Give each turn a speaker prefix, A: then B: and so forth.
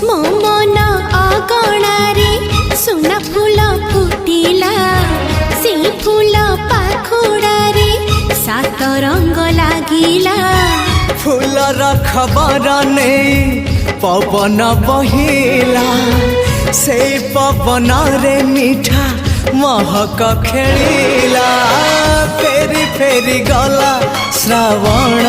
A: मो मन अगणारे सुना फूल फुटिला से फूल पाखुड़ारे सात रंग लागिला
B: फूलर खबर नहीं पवन बहिला से पवन रे मीठा महक खेलिला फेरी फेरी गला श्रावण